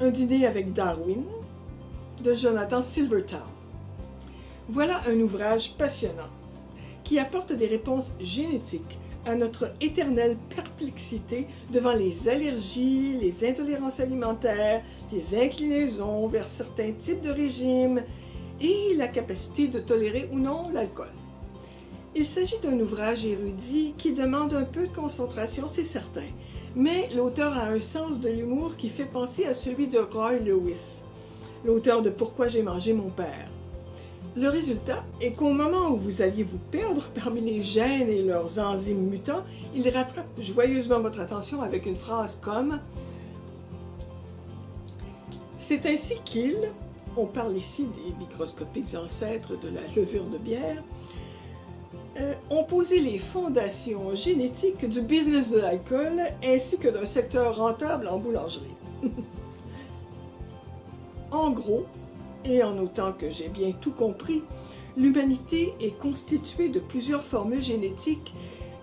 Un dîner avec Darwin de Jonathan Silvertown. Voilà un ouvrage passionnant qui apporte des réponses génétiques à notre éternelle perplexité devant les allergies, les intolérances alimentaires, les inclinaisons vers certains types de régimes et la capacité de tolérer ou non l'alcool. Il s'agit d'un ouvrage érudit qui demande un peu de concentration, c'est certain, mais l'auteur a un sens de l'humour qui fait penser à celui de Roy Lewis, l'auteur de Pourquoi j'ai mangé mon père. Le résultat est qu'au moment où vous alliez vous perdre parmi les gènes et leurs enzymes mutants, il rattrape joyeusement votre attention avec une phrase comme « C'est ainsi qu'ils, on parle ici des microscopiques ancêtres de la levure de bière, ont posé les fondations génétiques du business de l'alcool ainsi que d'un secteur rentable en boulangerie. » En gros, et en autant que j'ai bien tout compris, l'humanité est constituée de plusieurs formules génétiques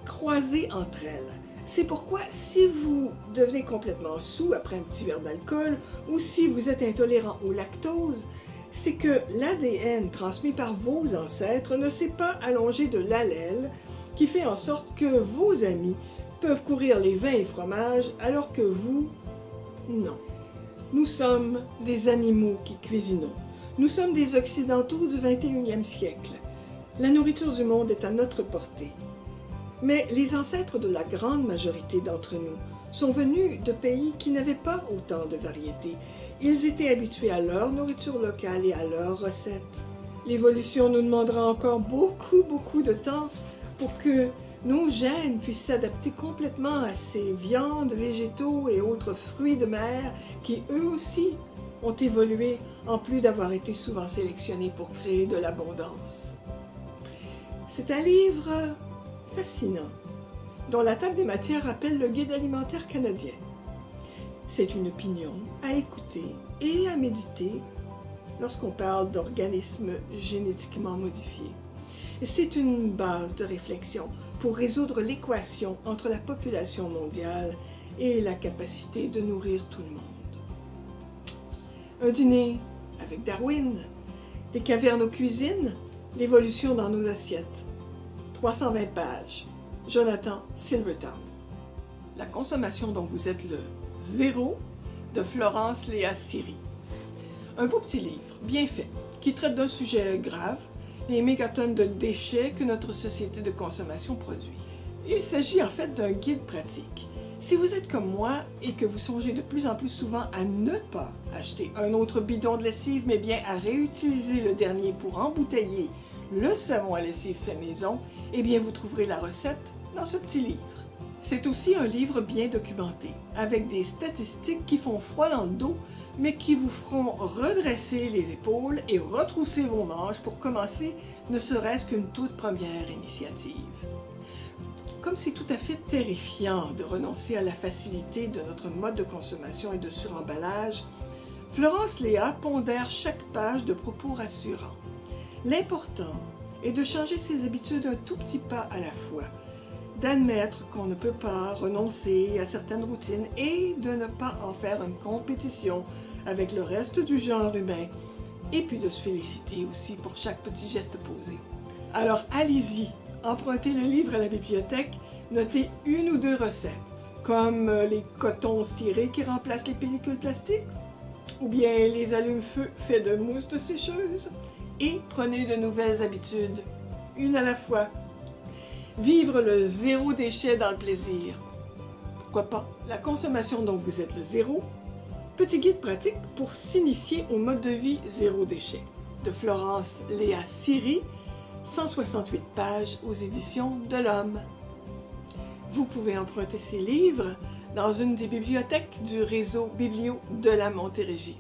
croisées entre elles. C'est pourquoi si vous devenez complètement saoul après un petit verre d'alcool ou si vous êtes intolérant au lactose, c'est que l'ADN transmis par vos ancêtres ne s'est pas allongé de l'allèle qui fait en sorte que vos amis peuvent courir les vins et fromages alors que vous, non. Nous sommes des animaux qui cuisinons. Nous sommes des Occidentaux du 21e siècle. La nourriture du monde est à notre portée. Mais les ancêtres de la grande majorité d'entre nous sont venus de pays qui n'avaient pas autant de variétés. Ils étaient habitués à leur nourriture locale et à leurs recettes. L'évolution nous demandera encore beaucoup de temps pour que nos gènes puissent s'adapter complètement à ces viandes, végétaux et autres fruits de mer qui, eux aussi, ont évolué en plus d'avoir été souvent sélectionnés pour créer de l'abondance. C'est un livre fascinant, dont la table des matières rappelle le Guide alimentaire canadien. C'est une opinion à écouter et à méditer lorsqu'on parle d'organismes génétiquement modifiés. C'est une base de réflexion pour résoudre l'équation entre la population mondiale et la capacité de nourrir tout le monde. Un dîner avec Darwin, des cavernes aux cuisines, l'évolution dans nos assiettes. 320 pages. Jonathan Silvertown. La consommation dont vous êtes le zéro de Florence Léa Siri. Un beau petit livre, bien fait, qui traite d'un sujet grave, les mégatonnes de déchets que notre société de consommation produit. Il s'agit en fait d'un guide pratique. Si vous êtes comme moi et que vous songez de plus en plus souvent à ne pas acheter un autre bidon de lessive, mais bien à réutiliser le dernier pour embouteiller le savon à lessive fait maison, eh bien vous trouverez la recette dans ce petit livre. C'est aussi un livre bien documenté, avec des statistiques qui font froid dans le dos, mais qui vous feront redresser les épaules et retrousser vos manches pour commencer ne serait-ce qu'une toute première initiative. Comme c'est tout à fait terrifiant de renoncer à la facilité de notre mode de consommation et de suremballage, Florence Léa pondère chaque page de propos rassurants. L'important est de changer ses habitudes un tout petit pas à la fois, d'admettre qu'on ne peut pas renoncer à certaines routines et de ne pas en faire une compétition avec le reste du genre humain, et puis de se féliciter aussi pour chaque petit geste posé. Alors allez-y, empruntez le livre à la bibliothèque, notez une ou deux recettes, comme les cotons cirés qui remplacent les pellicules plastiques, ou bien les allumes-feu faits de mousse de sécheuse, et prenez de nouvelles habitudes, une à la fois. Vivre le zéro déchet dans le plaisir. Pourquoi pas? La consommation dont vous êtes le zéro. Petit guide pratique pour s'initier au mode de vie zéro déchet. De Florence Léa Siri, 168 pages aux éditions de l'Homme. Vous pouvez emprunter ces livres dans une des bibliothèques du réseau Biblio de la Montérégie.